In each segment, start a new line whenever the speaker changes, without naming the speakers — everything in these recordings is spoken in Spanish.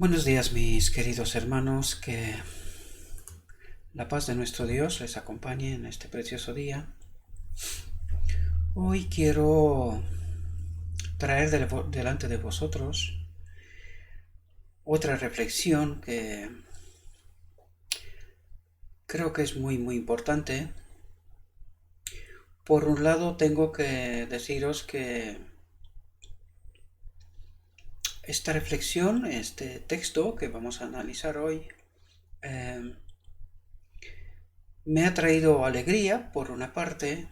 Buenos días, mis queridos hermanos, que la paz de nuestro Dios les acompañe en este precioso día. Hoy quiero traer delante de vosotros otra reflexión que creo que es muy importante. Por un lado, tengo que deciros que esta reflexión, este texto que vamos a analizar hoy, eh, me ha traído alegría por una parte,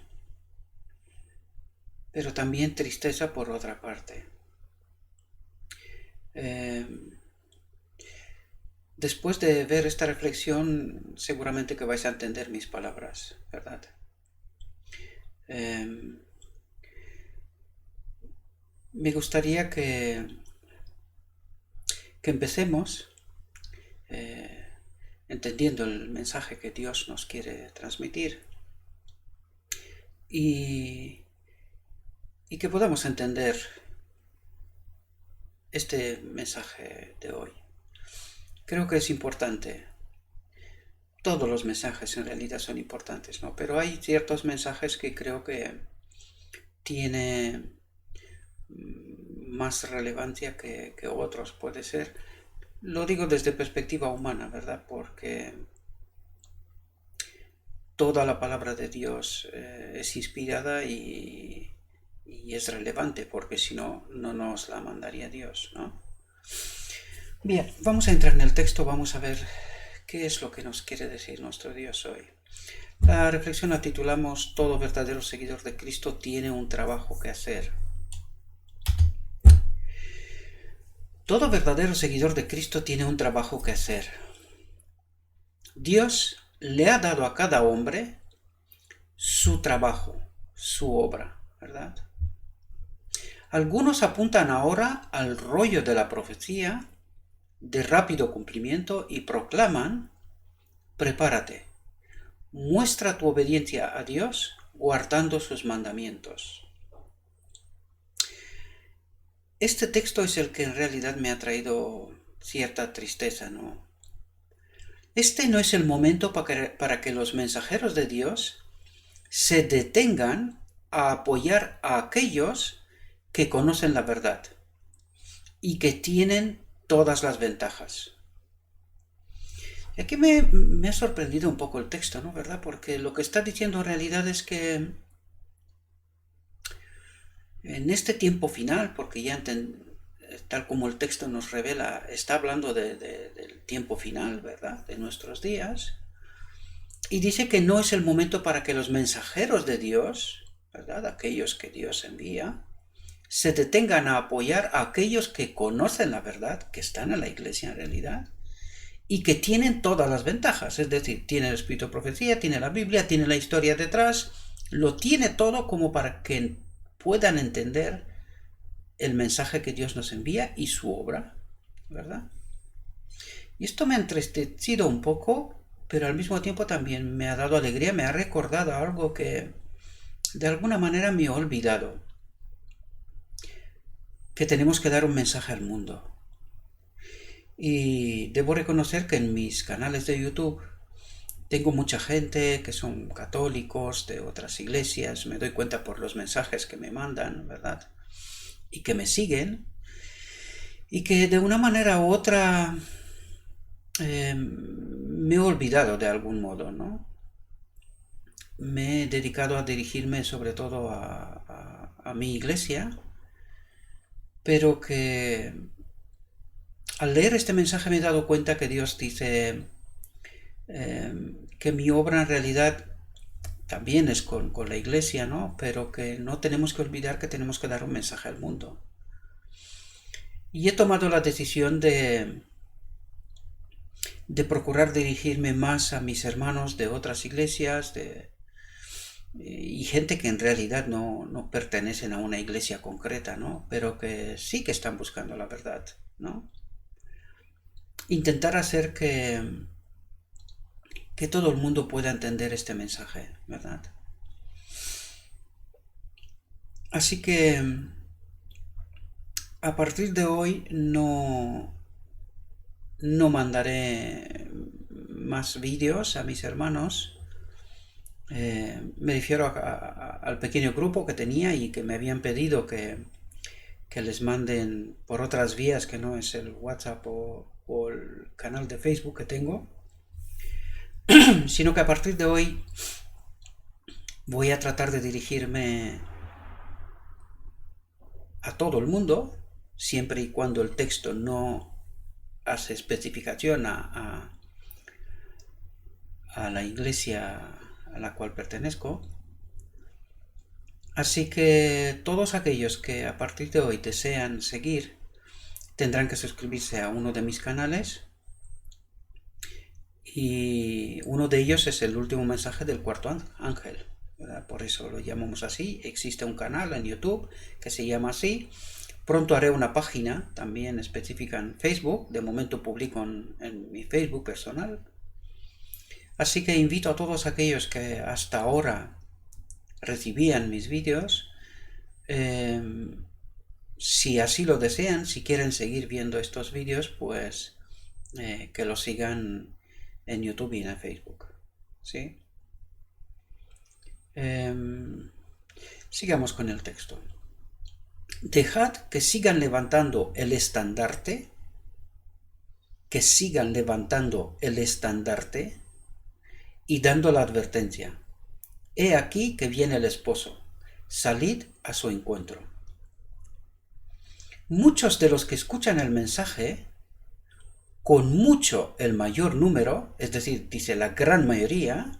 pero también tristeza por otra parte. Eh, Después de ver esta reflexión, seguramente que vais a entender mis palabras, ¿verdad? Eh, Me gustaría que empecemos eh, entendiendo el mensaje que Dios nos quiere transmitir y, y que podamos entender este mensaje de hoy. Creo que es importante. Todos los mensajes en realidad son importantes, ¿no? Pero hay ciertos mensajes que creo que tiene más relevancia que otros, puede ser. Lo digo desde perspectiva humana, ¿verdad? Porque toda la palabra de Dios es inspirada y es relevante, porque si no, no nos la mandaría Dios, ¿no? Bien, vamos a entrar en el texto, vamos a ver qué es lo que nos quiere decir nuestro Dios hoy. La reflexión la titulamos Todo verdadero seguidor de Cristo tiene un trabajo que hacer. Todo verdadero seguidor de Cristo tiene un trabajo que hacer. Dios le ha dado a cada hombre su trabajo, su obra, ¿verdad? Algunos apuntan ahora al rollo de la profecía de rápido cumplimiento y proclaman: prepárate, muestra tu obediencia a Dios guardando sus mandamientos. Este texto es el que en realidad me ha traído cierta tristeza, ¿no? Este no es el momento para que los mensajeros de Dios se detengan a apoyar a aquellos que conocen la verdad y que tienen todas las ventajas. Y aquí me ha sorprendido un poco el texto, ¿no? ¿Verdad? Porque lo que está diciendo en realidad es que en este tiempo final, porque ya tal como el texto nos revela, está hablando del tiempo final, ¿verdad? De nuestros días. Y dice que no es el momento para que los mensajeros de Dios, ¿verdad? Aquellos que Dios envía, se detengan a apoyar a aquellos que conocen la verdad, que están en la iglesia en realidad, y que tienen todas las ventajas. Es decir, tiene el espíritu de profecía, tiene la Biblia, tiene la historia detrás, lo tiene todo como para que puedan entender el mensaje que Dios nos envía y su obra, ¿verdad? Y esto me ha entristecido un poco, pero al mismo tiempo también me ha dado alegría, me ha recordado algo que de alguna manera me he olvidado, que tenemos que dar un mensaje al mundo. Y debo reconocer que en mis canales de YouTube tengo mucha gente que son católicos de otras iglesias, me doy cuenta por los mensajes que me mandan, ¿verdad? Y que me siguen, y que de una manera u otra me he olvidado de algún modo, ¿no? Me he dedicado a dirigirme sobre todo a mi iglesia, pero que al leer este mensaje me he dado cuenta que Dios dice que mi obra en realidad también es con la iglesia, ¿no? Pero que no tenemos que olvidar que tenemos que dar un mensaje al mundo. Y he tomado la decisión de procurar dirigirme más a mis hermanos de otras iglesias y gente que en realidad no pertenecen a una iglesia concreta, ¿no? Pero que sí que están buscando la verdad, ¿no? Intentar hacer que todo el mundo pueda entender este mensaje, ¿verdad? Así que a partir de hoy no mandaré más vídeos a mis hermanos. Me refiero al pequeño grupo que tenía y que me habían pedido que les manden por otras vías que no es el WhatsApp o el canal de Facebook que tengo, sino que a partir de hoy voy a tratar de dirigirme a todo el mundo, siempre y cuando el texto no hace especificación a la iglesia a la cual pertenezco. Así que todos aquellos que a partir de hoy desean seguir tendrán que suscribirse a uno de mis canales, y uno de ellos es el último mensaje del cuarto ángel, ¿verdad? Por eso lo llamamos así. Existe un canal en YouTube que se llama así. Pronto haré una página también específica en Facebook. De momento publico en mi Facebook personal. Así que invito a todos aquellos que hasta ahora recibían mis vídeos, si así lo desean, si quieren seguir viendo estos vídeos, pues que lo sigan en YouTube y en Facebook. ¿Sí? Sigamos con el texto. Dejad que sigan levantando el estandarte, que sigan levantando el estandarte y dando la advertencia. He aquí que viene el esposo, salid a su encuentro. Muchos de los que escuchan el mensaje, con mucho el mayor número, es decir, dice la gran mayoría,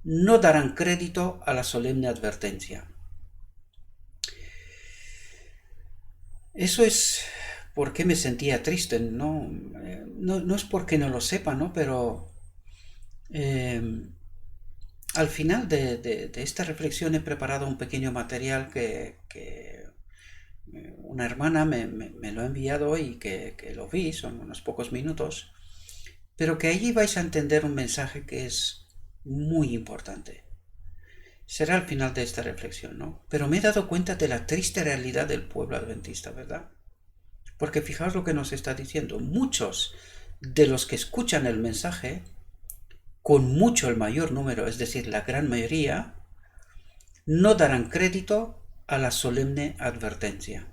no darán crédito a la solemne advertencia. Eso es porque me sentía triste, no es porque no lo sepa, ¿no? Pero al final de esta reflexión he preparado un pequeño material que una hermana me lo ha enviado y que lo vi, son unos pocos minutos, pero que allí vais a entender un mensaje que es muy importante. Será al final de esta reflexión, ¿no? Pero me he dado cuenta de la triste realidad del pueblo adventista, ¿verdad? Porque fijaos lo que nos está diciendo. Muchos de los que escuchan el mensaje, con mucho el mayor número, es decir, la gran mayoría, no darán crédito a la solemne advertencia.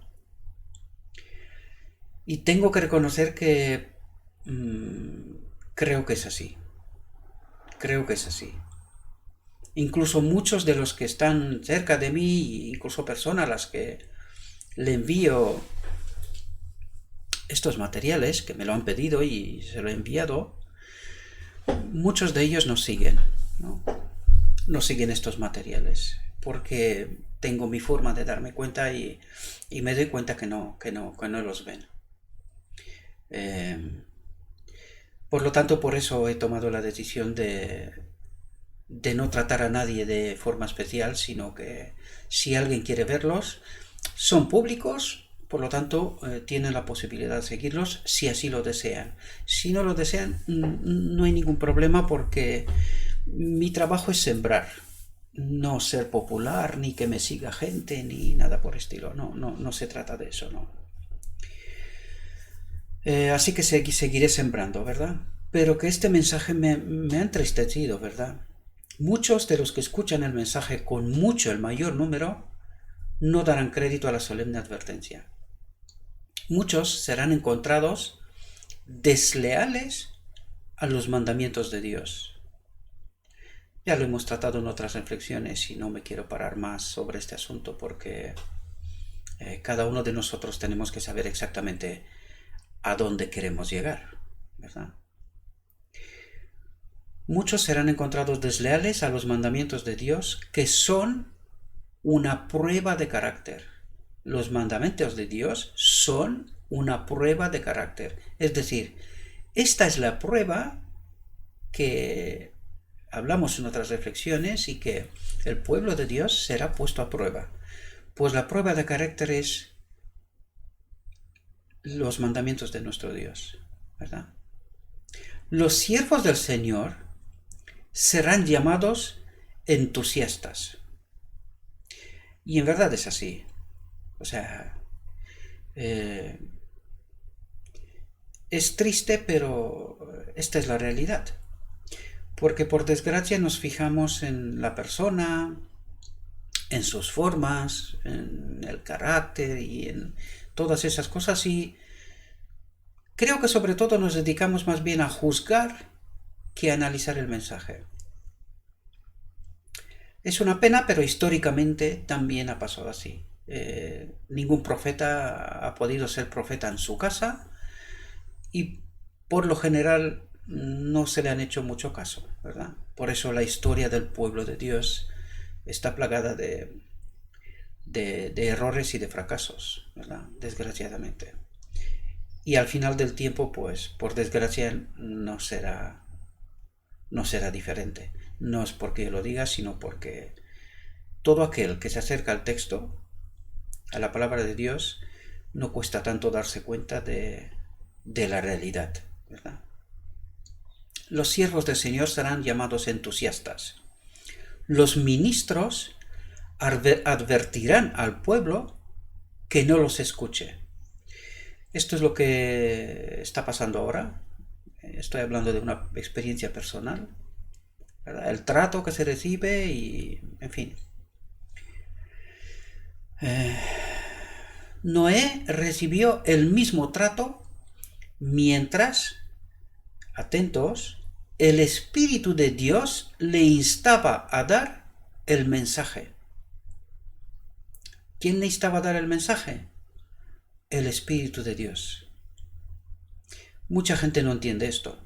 Y tengo que reconocer que creo que es así. Creo que es así. Incluso muchos de los que están cerca de mí, incluso personas a las que le envío estos materiales, que me lo han pedido y se lo he enviado, muchos de ellos no siguen, no siguen estos materiales, porque tengo mi forma de darme cuenta y me doy cuenta que no los ven. Por lo tanto, por eso he tomado la decisión de no tratar a nadie de forma especial, sino que si alguien quiere verlos, son públicos, por lo tanto tienen la posibilidad de seguirlos si así lo desean. Si no lo desean, no hay ningún problema, porque mi trabajo es sembrar, no ser popular, ni que me siga gente, ni nada por estilo. No se trata de eso, no. Así que seguiré sembrando, ¿verdad? Pero que este mensaje me ha entristecido, ¿verdad? Muchos de los que escuchan el mensaje, con mucho el mayor número, no darán crédito a la solemne advertencia. Muchos serán encontrados desleales a los mandamientos de Dios. Ya lo hemos tratado en otras reflexiones y no me quiero parar más sobre este asunto, porque cada uno de nosotros tenemos que saber exactamente a dónde queremos llegar, ¿verdad? Muchos serán encontrados desleales a los mandamientos de Dios, que son una prueba de carácter. Los mandamientos de Dios son una prueba de carácter. Es decir, esta es la prueba que hablamos en otras reflexiones, y que el pueblo de Dios será puesto a prueba. Pues la prueba de carácter es los mandamientos de nuestro Dios, ¿verdad? Los siervos del Señor serán llamados entusiastas. Y en verdad es así. O sea, Es triste, pero esta es la realidad. Porque por desgracia nos fijamos en la persona, en sus formas, en el carácter y en todas esas cosas, y creo que sobre todo nos dedicamos más bien a juzgar que a analizar el mensaje. Es una pena, pero históricamente también ha pasado así. Ningún profeta ha podido ser profeta en su casa y por lo general no se le han hecho mucho caso, ¿verdad? Por eso la historia del pueblo de Dios está plagada de errores y de fracasos, ¿verdad? Desgraciadamente. Y al final del tiempo, pues, por desgracia, no será diferente. No es porque yo lo diga, sino porque todo aquel que se acerca al texto, a la palabra de Dios, no cuesta tanto darse cuenta de la realidad, ¿verdad? Los siervos del Señor serán llamados entusiastas. Los ministros advertirán al pueblo que no los escuche. Esto es lo que está pasando ahora. Estoy hablando de una experiencia personal, ¿verdad? El trato que se recibe y, en fin. Noé recibió el mismo trato mientras, atentos, el Espíritu de Dios le instaba a dar el mensaje. ¿Quién le instaba a dar el mensaje? El Espíritu de Dios. Mucha gente no entiende esto.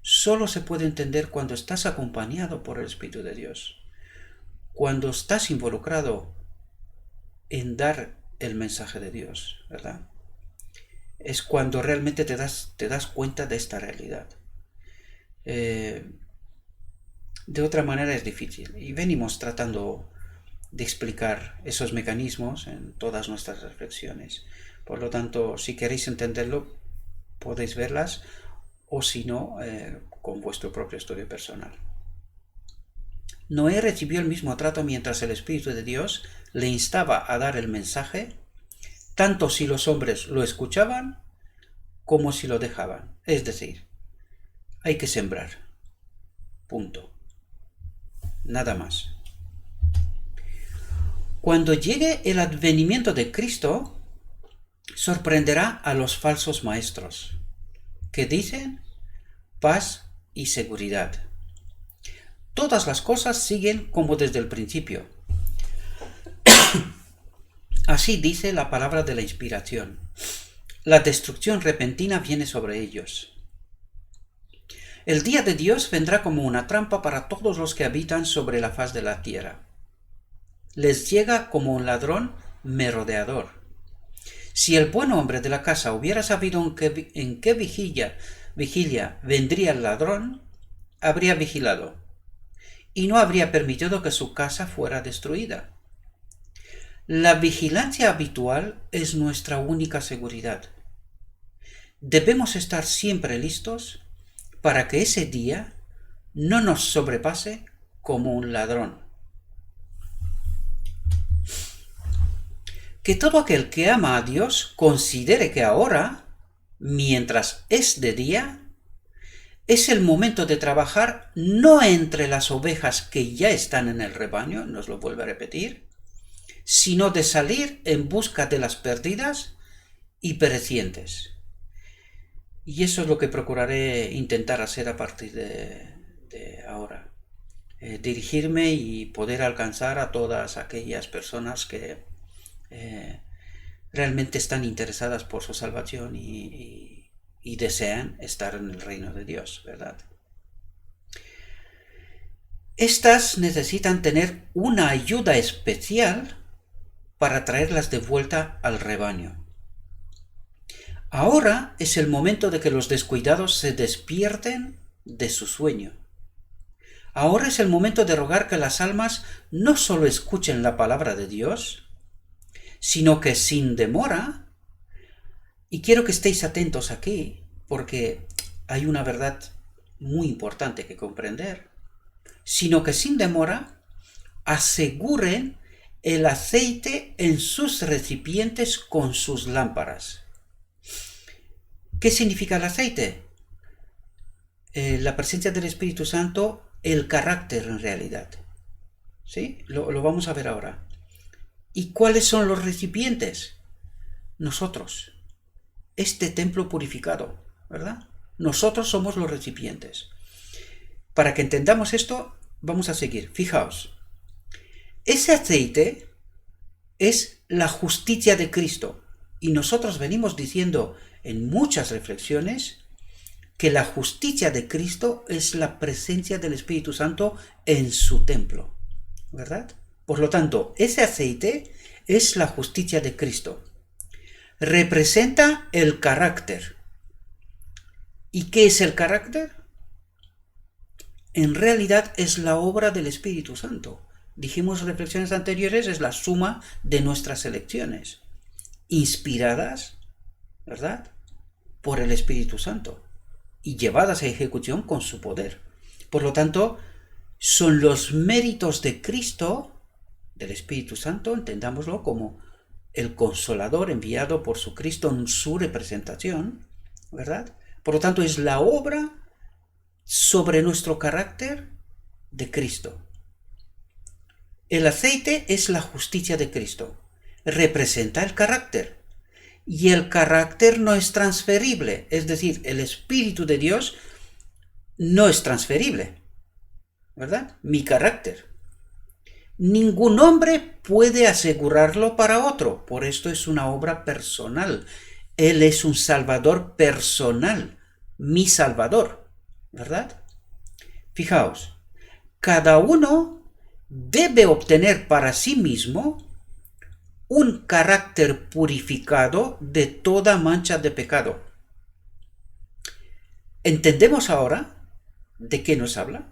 Solo se puede entender cuando estás acompañado por el Espíritu de Dios. Cuando estás involucrado en dar el mensaje de Dios, ¿verdad? Es cuando realmente te das cuenta de esta realidad. De otra manera es difícil. Y venimos tratando de explicar esos mecanismos en todas nuestras reflexiones. Por lo tanto, si queréis entenderlo, podéis verlas, o si no, con vuestro propio estudio personal. Noé recibió el mismo trato mientras el Espíritu de Dios le instaba a dar el mensaje, tanto si los hombres lo escuchaban como si lo dejaban. Es decir, hay que sembrar. Punto. Nada más. Cuando llegue el advenimiento de Cristo, sorprenderá a los falsos maestros, que dicen paz y seguridad. Todas las cosas siguen como desde el principio. Así dice la palabra de la inspiración. La destrucción repentina viene sobre ellos. El día de Dios vendrá como una trampa para todos los que habitan sobre la faz de la tierra. Les llega como un ladrón merodeador. Si el buen hombre de la casa hubiera sabido en qué vigilia vendría el ladrón, habría vigilado y no habría permitido que su casa fuera destruida. La vigilancia habitual es nuestra única seguridad. Debemos estar siempre listos para que ese día no nos sobrepase como un ladrón. Que todo aquel que ama a Dios considere que ahora, mientras es de día, es el momento de trabajar no entre las ovejas que ya están en el rebaño, nos lo vuelvo a repetir, sino de salir en busca de las perdidas y perecientes. Y eso es lo que procuraré intentar hacer a partir de ahora. Dirigirme y poder alcanzar a todas aquellas personas que realmente están interesadas por su salvación y desean estar en el reino de Dios, ¿verdad? Estas necesitan tener una ayuda especial para traerlas de vuelta al rebaño. Ahora es el momento de que los descuidados se despierten de su sueño. Ahora es el momento de rogar que las almas no solo escuchen la palabra de Dios, sino que sin demora, y quiero que estéis atentos aquí, porque hay una verdad muy importante que comprender, sino que sin demora aseguren el aceite en sus recipientes con sus lámparas. ¿Qué significa el aceite? La presencia del Espíritu Santo, el carácter en realidad. ¿Sí? Lo vamos a ver ahora. ¿Y cuáles son los recipientes? Nosotros. Este templo purificado, ¿verdad? Nosotros somos los recipientes. Para que entendamos esto, vamos a seguir. Fijaos. Ese aceite es la justicia de Cristo. Y nosotros venimos diciendo en muchas reflexiones que la justicia de Cristo es la presencia del Espíritu Santo en su templo, ¿verdad? Por lo tanto, ese aceite es la justicia de Cristo. Representa el carácter. ¿Y qué es el carácter? En realidad es la obra del Espíritu Santo. Dijimos en reflexiones anteriores, es la suma de nuestras elecciones, inspiradas, ¿verdad?, por el Espíritu Santo y llevadas a ejecución con su poder. Por lo tanto, son los méritos de Cristo, del Espíritu Santo, entendámoslo como el Consolador enviado por su Cristo en su representación, ¿verdad? Por lo tanto, es la obra sobre nuestro carácter de Cristo. El aceite es la justicia de Cristo, representa el carácter. Y el carácter no es transferible, es decir, el Espíritu de Dios no es transferible, ¿verdad? Mi carácter. Ningún hombre puede asegurarlo para otro, por esto es una obra personal. Él es un Salvador personal, mi Salvador, ¿verdad? Fijaos, cada uno debe obtener para sí mismo un carácter purificado de toda mancha de pecado. ¿Entendemos ahora de qué nos habla?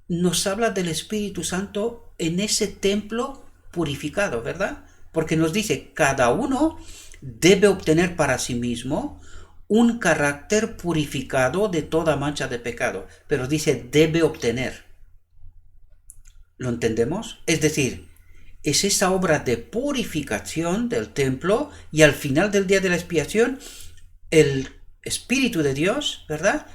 Nos habla del Espíritu Santo en ese templo purificado, ¿verdad? Porque nos dice, cada uno debe obtener para sí mismo un carácter purificado de toda mancha de pecado. Pero dice, debe obtener. ¿Lo entendemos? Es decir, es esa obra de purificación del templo y al final del día de la expiación el Espíritu de Dios, ¿verdad?,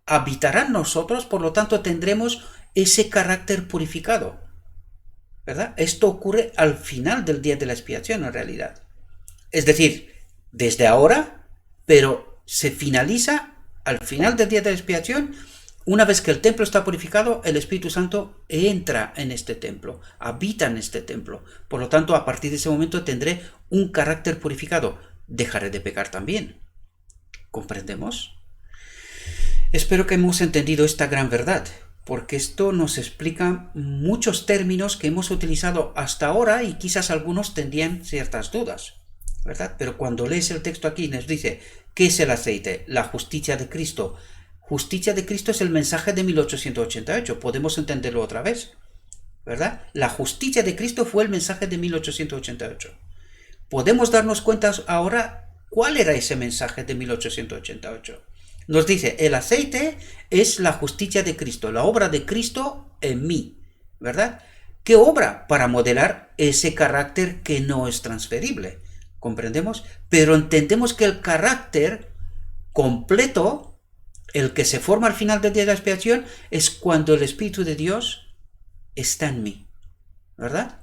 habitará en nosotros, por lo tanto tendremos ese carácter purificado, ¿verdad? Esto ocurre al final del día de la expiación en realidad. Es decir, desde ahora, pero se finaliza al final del día de la expiación. Una vez que el templo está purificado, el Espíritu Santo entra en este templo, habita en este templo. Por lo tanto, a partir de ese momento tendré un carácter purificado. Dejaré de pecar también. ¿Comprendemos? Espero que hemos entendido esta gran verdad, porque esto nos explica muchos términos que hemos utilizado hasta ahora y quizás algunos tendrían ciertas dudas, ¿verdad? Pero cuando lees el texto aquí nos dice, ¿qué es el aceite? La justicia de Cristo. Justicia de Cristo es el mensaje de 1888, podemos entenderlo otra vez, ¿verdad? La justicia de Cristo fue el mensaje de 1888. Podemos darnos cuenta ahora cuál era ese mensaje de 1888. Nos dice, el aceite es la justicia de Cristo, la obra de Cristo en mí, ¿verdad? ¿Qué obra? Para modelar ese carácter que no es transferible, ¿comprendemos? Pero entendemos que el carácter completo, el que se forma al final del día de la expiación, es cuando el Espíritu de Dios está en mí, ¿verdad?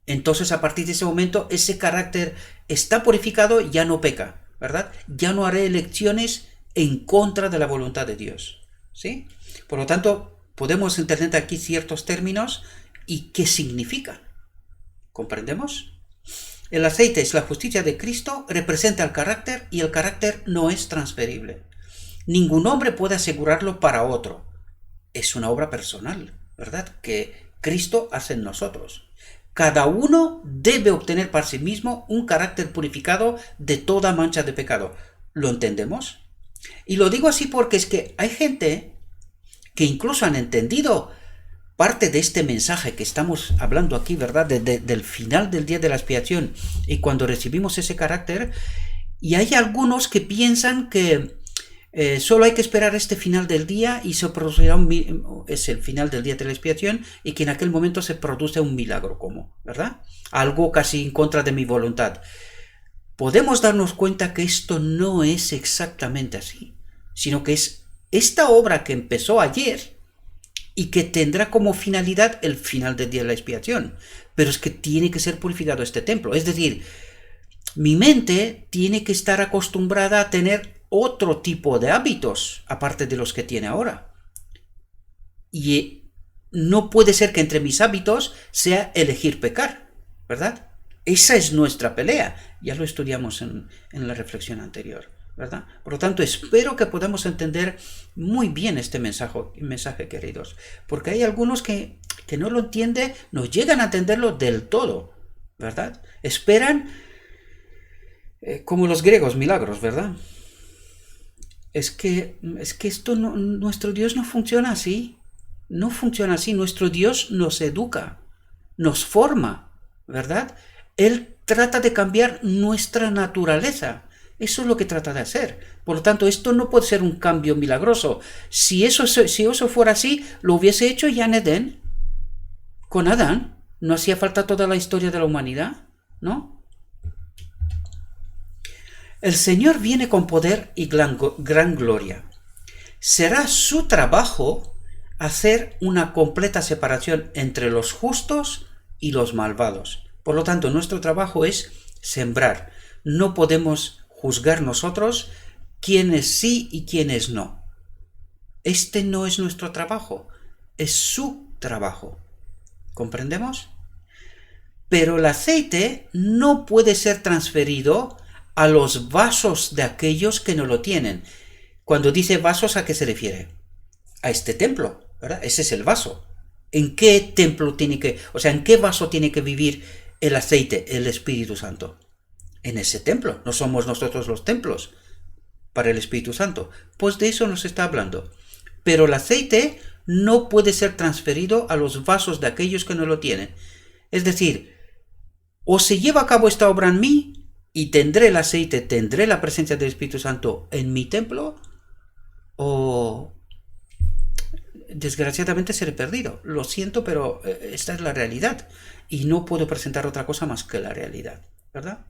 Entonces, a partir de ese momento, ese carácter está purificado, ya no peca, ¿verdad? Ya no haré elecciones en contra de la voluntad de Dios, ¿sí? Por lo tanto, podemos entender aquí ciertos términos y qué significan. ¿Comprendemos? El aceite es la justicia de Cristo, representa el carácter y el carácter no es transferible. Ningún hombre puede asegurarlo para otro. Es una obra personal, ¿verdad?, que Cristo hace en nosotros. Cada uno debe obtener para sí mismo un carácter purificado de toda mancha de pecado. ¿Lo entendemos? Y lo digo así porque es que hay gente que incluso han entendido parte de este mensaje que estamos hablando aquí, ¿verdad?, del final del día de la expiación y cuando recibimos ese carácter, y hay algunos que piensan que solo hay que esperar este final del día y se producirá es el final del día de la expiación y que en aquel momento se produce un milagro, ¿verdad? Algo casi en contra de mi voluntad. podemos darnos cuenta que esto no es exactamente así, sino que es esta obra que empezó ayer y que tendrá como finalidad el final del día de la expiación. Pero es que tiene que ser purificado este templo. Es decir, mi mente tiene que estar acostumbrada a tener otro tipo de hábitos, aparte de los que tiene ahora. Y no puede ser que entre mis hábitos sea elegir pecar, ¿verdad? Esa es nuestra pelea. Ya lo estudiamos en la reflexión anterior, ¿verdad? Por lo tanto, espero que podamos entender muy bien este mensaje, queridos, porque hay algunos que no lo entienden, no llegan a entenderlo del todo, ¿verdad? Esperan, como los griegos, milagros, ¿verdad? Es que esto no, nuestro Dios no funciona así. No funciona así. Nuestro Dios nos educa, nos forma, ¿verdad? Él trata de cambiar nuestra naturaleza. Eso es lo que trata de hacer. Por lo tanto, esto no puede ser un cambio milagroso. Si eso fuera así, lo hubiese hecho ya en Edén, con Adán. No hacía falta toda la historia de la humanidad, ¿no? El Señor viene con poder y gran gloria. Será su trabajo hacer una completa separación entre los justos y los malvados. Por lo tanto, nuestro trabajo es sembrar. No podemos juzgar nosotros quiénes sí y quiénes no. Este no es nuestro trabajo, es su trabajo. ¿Comprendemos? Pero el aceite no puede ser transferido a los vasos de aquellos que no lo tienen. Cuando dice vasos, ¿a qué se refiere? A este templo, ¿verdad? Ese es el vaso. ¿En qué templo tiene que, en qué vaso tiene que vivir el aceite, el Espíritu Santo? En ese templo. No somos nosotros los templos para el Espíritu Santo. Pues de eso nos está hablando. Pero el aceite no puede ser transferido a los vasos de aquellos que no lo tienen. Es decir, o se lleva a cabo esta obra en mí y tendré el aceite, tendré la presencia del Espíritu Santo en mi templo, o desgraciadamente seré perdido. Lo siento, pero esta es la realidad y no puedo presentar otra cosa más que la realidad, ¿verdad?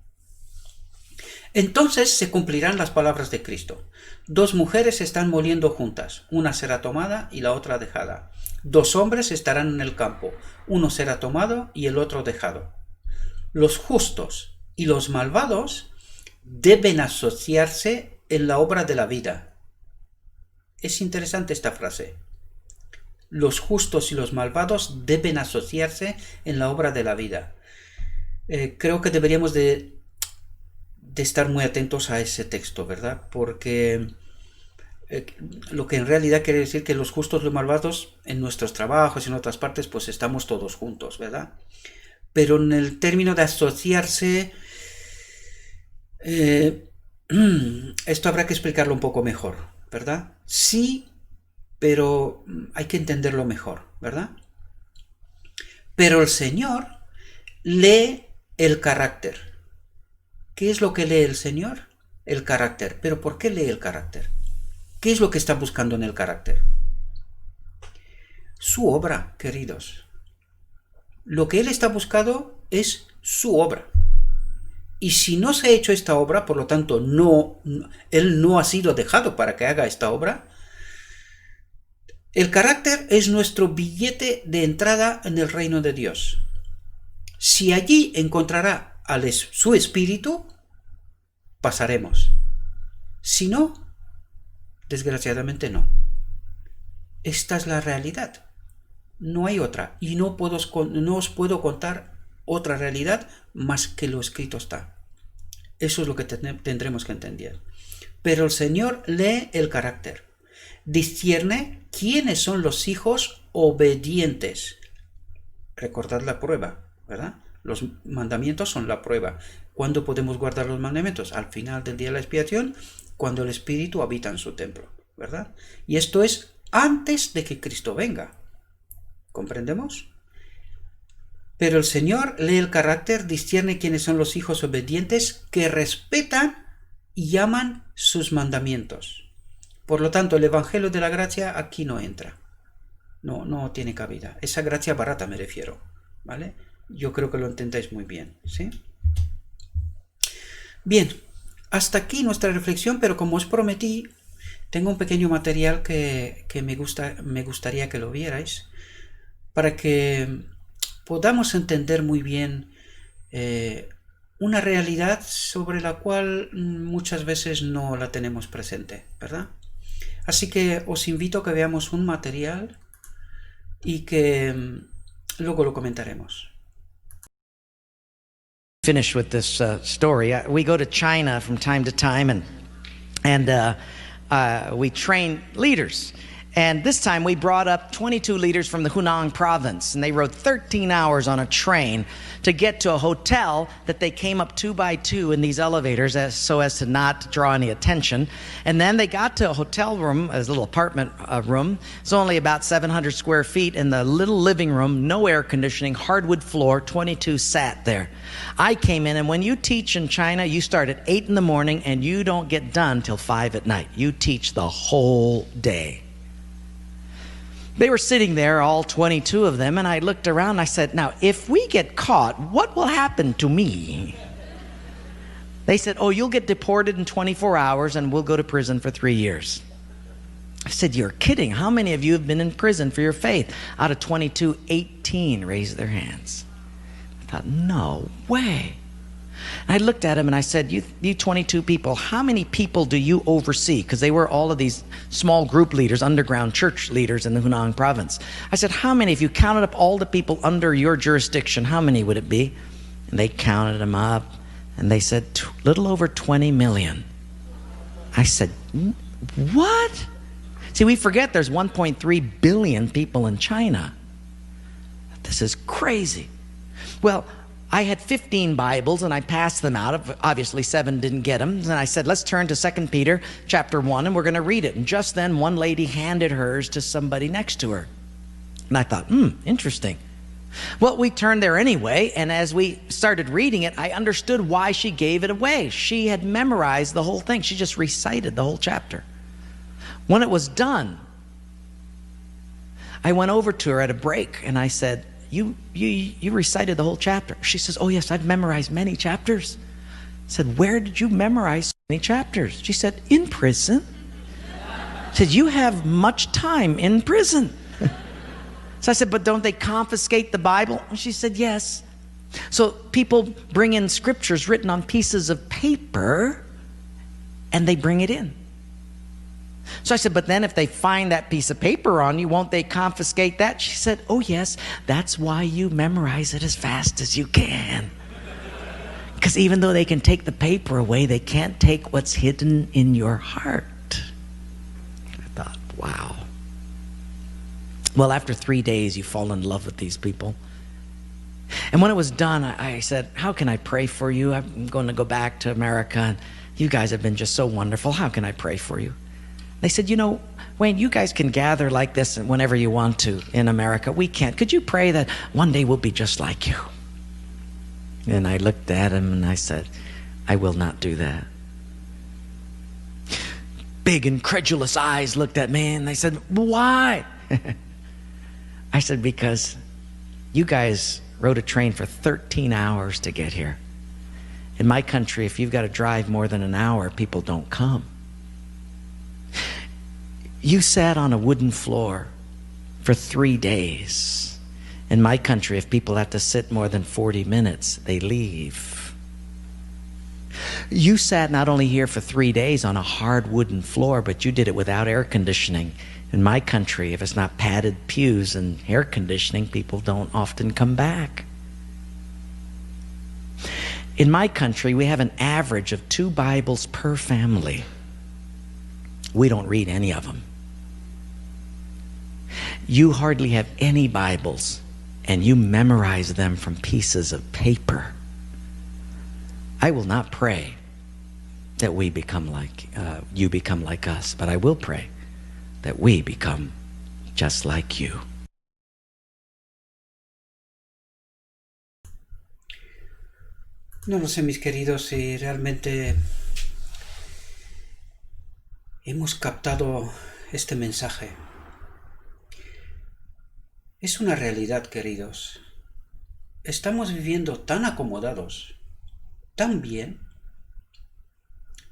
Entonces se cumplirán las palabras de Cristo. 2 mujeres están moliendo juntas, una será tomada y la otra dejada. 2 hombres estarán en el campo, uno será tomado y el otro dejado. Los justos y los malvados deben asociarse en la obra de la vida. Es interesante esta frase. Los justos y los malvados deben asociarse en la obra de la vida. Creo que deberíamos de estar muy atentos a ese texto, ¿verdad? Porque lo que en realidad quiere decir que los justos y los malvados en nuestros trabajos y en otras partes pues estamos todos juntos, ¿verdad? Pero en el término de asociarse, esto habrá que explicarlo un poco mejor, ¿verdad? Sí, pero hay que entenderlo mejor, ¿verdad? Pero el Señor lee el carácter. ¿Qué es lo que lee el Señor? El carácter. ¿Pero por qué lee el carácter? ¿Qué es lo que está buscando en el carácter? Su obra, queridos. Lo que Él está buscando es su obra. Y si no se ha hecho esta obra, por lo tanto, Él no ha sido dejado para que haga esta obra. El carácter es nuestro billete de entrada en el reino de Dios. Si allí encontrará su espíritu, pasaremos. Si no, desgraciadamente no. Esta es la realidad. No hay otra. Y no os puedo contar otra realidad más que lo escrito está. Eso es lo que tendremos que entender. Pero el Señor lee el carácter. Discierne quiénes son los hijos obedientes. Recordad la prueba, ¿verdad? Los mandamientos son la prueba. ¿Cuándo podemos guardar los mandamientos? Al final del día de la expiación, cuando el Espíritu habita en su templo, ¿verdad? Y esto es antes de que Cristo venga. ¿Comprendemos? Pero el Señor lee el carácter, discierne quiénes son los hijos obedientes que respetan y aman sus mandamientos. Por lo tanto, el Evangelio de la gracia aquí no entra. No tiene cabida. Esa gracia barata me refiero, ¿vale? Yo creo que lo entendáis muy bien, ¿sí? Bien, hasta aquí nuestra reflexión, pero como os prometí, tengo un pequeño material que me gustaría que lo vierais para que podamos entender muy bien eh, una realidad sobre la cual muchas veces no la tenemos presente, ¿verdad? Así que os invito a que veamos un material y que luego lo comentaremos.
Finish with this story. We go to China from time to time, and we train leaders. And this time we brought up 22 leaders from the Hunan province, and they rode 13 hours on a train to get to a hotel that they came up 2 by 2 in these elevators so as to not draw any attention. And then they got to a hotel room, a little apartment room. It's only about 700 square feet. In the little living room, no air conditioning, hardwood floor, 22 sat there. I came in, and when you teach in China, you start at 8 in the morning and you don't get done till 5 at night. You teach the whole day. They were sitting there, all 22 of them, and I looked around and I said, now, if we get caught, what will happen to me? They said, oh, you'll get deported in 24 hours and we'll go to prison for 3 years. I said, you're kidding. How many of you have been in prison for your faith? Out of 22, 18 raised their hands. I thought, no way. And I looked at him and I said, you 22 people, how many people do you oversee? Because they were all of these small group leaders, underground church leaders in the Hunan province. I said, how many, if you counted up all the people under your jurisdiction, how many would it be? And they counted them up and they said, little over 20 million. I said, what? See, we forget there's 1.3 billion people in China. This is crazy. Well, I had 15 Bibles and I passed them out. Obviously 7 didn't get them. And I said, let's turn to 2 Peter chapter 1 and we're going to read it. And just then one lady handed hers to somebody next to her. And I thought, interesting. Well, we turned there anyway, and as we started reading it, I understood why she gave it away. She had memorized the whole thing. She just recited the whole chapter. When it was done, I went over to her at a break and I said, you recited the whole chapter. She says, oh yes, I've memorized many chapters. I said, where did you memorize so many chapters? She said, in prison. I said, you have much time in prison. So I said, but don't they confiscate the Bible? She said, yes. So people bring in scriptures written on pieces of paper and they bring it in. So I said, but then if they find that piece of paper on you, won't they confiscate that? She said, oh yes, that's why you memorize it as fast as you can. Because even though they can take the paper away, they can't take what's hidden in your heart. I thought, wow. Well, after 3 days, you fall in love with these people. And when it was done, I said, how can I pray for you? I'm going to go back to America, and you guys have been just so wonderful. How can I pray for you? They said, you know, Wayne, you guys can gather like this whenever you want to in America. We can't. Could you pray that one day we'll be just like you? And I looked at him and I said, I will not do that. Big incredulous eyes looked at me and they said, why? I said, because you guys rode a train for 13 hours to get here. In my country, if you've got to drive more than an hour, people don't come. You sat on a wooden floor for 3 days. In my country, if people have to sit more than 40 minutes, they leave. You sat not only here for 3 days on a hard wooden floor, but you did it without air conditioning. In my country, if it's not padded pews and air conditioning, people don't often come back. In my country, we have an average of 2 Bibles per family. We don't read any of them. You hardly have any Bibles, and you memorize them from pieces of paper. I will not pray that we become like, you become like us, but I will pray that we become just like you.
No lo sé, mis queridos, si realmente hemos captado este mensaje. Es una realidad, queridos. Estamos viviendo tan acomodados, tan bien,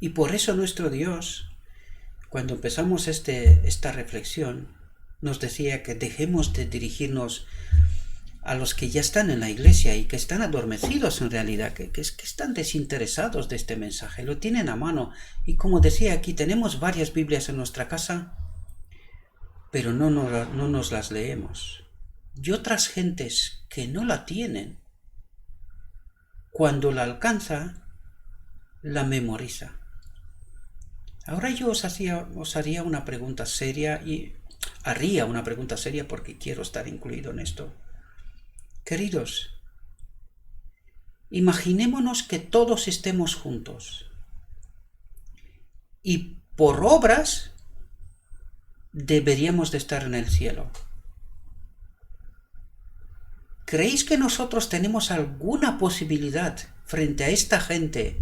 Y por eso nuestro Dios, cuando empezamos esta reflexión, nos decía que dejemos de dirigirnos a los que ya están en la iglesia y que están adormecidos en realidad, que están desinteresados de este mensaje, lo tienen a mano. Y como decía aquí, tenemos varias Biblias en nuestra casa, pero no nos las leemos. Y otras gentes que no la tienen, cuando la alcanza, la memoriza. Ahora yo os haría una pregunta seria y haría una pregunta seria porque quiero estar incluido en esto. Queridos, imaginémonos que todos estemos juntos y por obras deberíamos de estar en el cielo. ¿Creéis que nosotros tenemos alguna posibilidad frente a esta gente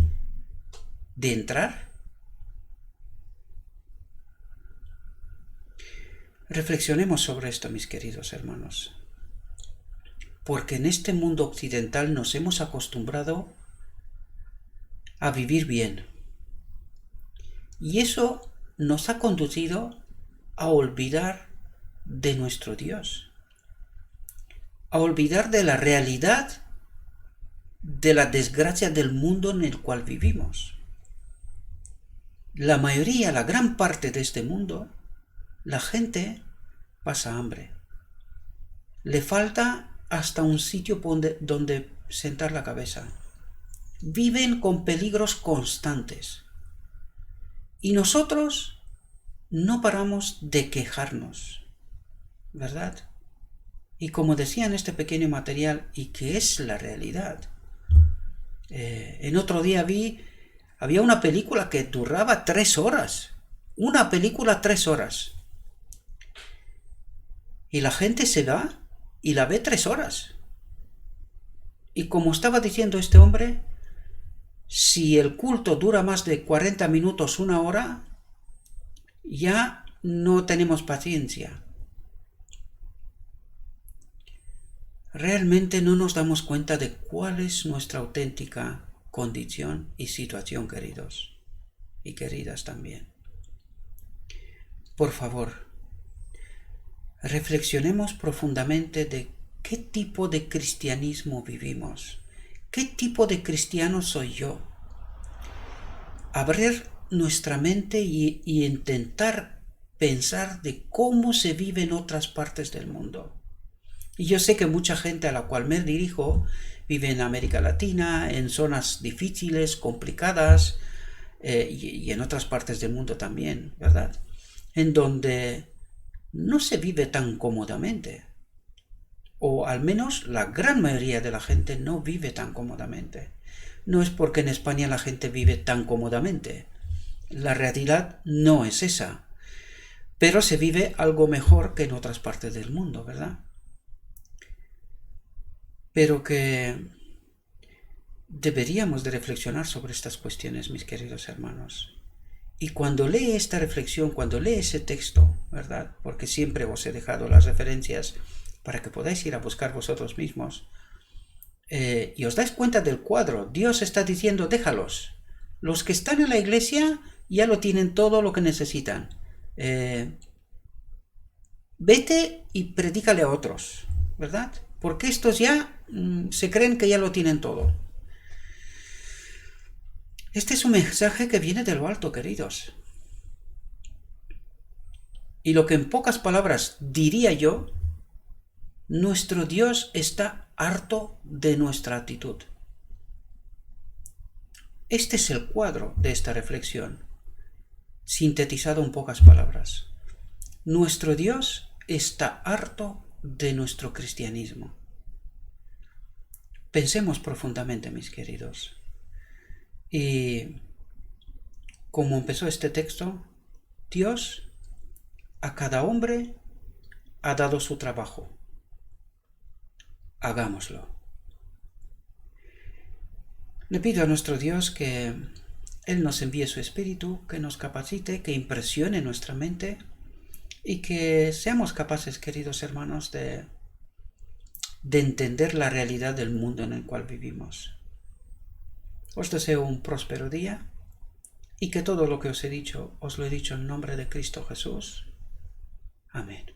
de entrar? Reflexionemos sobre esto, mis queridos hermanos, porque en este mundo occidental nos hemos acostumbrado a vivir bien, y eso nos ha conducido a olvidar de nuestro Dios, a olvidar de la realidad de la desgracia del mundo en el cual vivimos. La mayoría, la gran parte de este mundo, la gente pasa hambre. Le falta hasta un sitio donde sentar la cabeza. Viven con peligros constantes. Y nosotros no paramos de quejarnos, ¿verdad? Y como decía en este pequeño material, y que es la realidad. En otro día había una película que duraba 3 horas. Una película 3 horas. Y la gente se va y la ve 3 horas. Y como estaba diciendo este hombre, si el culto dura más de 40 minutos, 1 hora, ya no tenemos paciencia. Realmente no nos damos cuenta de cuál es nuestra auténtica condición y situación, queridos y queridas también. Por favor, reflexionemos profundamente de qué tipo de cristianismo vivimos, qué tipo de cristiano soy yo. Abrir nuestra mente y intentar pensar de cómo se vive en otras partes del mundo. Y yo sé que mucha gente a la cual me dirijo vive en América Latina, en zonas difíciles, complicadas, y en otras partes del mundo también, ¿verdad? En donde no se vive tan cómodamente, o al menos la gran mayoría de la gente no vive tan cómodamente. No es porque en España la gente vive tan cómodamente. La realidad no es esa, pero se vive algo mejor que en otras partes del mundo, ¿verdad? Pero que deberíamos de reflexionar sobre estas cuestiones, mis queridos hermanos. Y cuando lee esta reflexión, cuando lee ese texto, ¿verdad? Porque siempre os he dejado las referencias para que podáis ir a buscar vosotros mismos, y os dais cuenta del cuadro. Dios está diciendo, déjalos. Los que están en la iglesia ya lo tienen todo lo que necesitan. Vete y predícale a otros, ¿verdad? Porque estos ya se creen que ya lo tienen todo. Este es un mensaje que viene de lo alto, queridos. Y lo que en pocas palabras diría yo, nuestro Dios está harto de nuestra actitud. Este es el cuadro de esta reflexión, sintetizado en pocas palabras. Nuestro Dios está harto de nuestro cristianismo. Pensemos profundamente, mis queridos. Y como empezó este texto, Dios a cada hombre ha dado su trabajo. Hagámoslo. Le pido a nuestro Dios que Él nos envíe su Espíritu, que nos capacite, que impresione nuestra mente y que seamos capaces, queridos hermanos, de entender la realidad del mundo en el cual vivimos. Os deseo un próspero día y que todo lo que os he dicho, os lo he dicho en nombre de Cristo Jesús. Amén.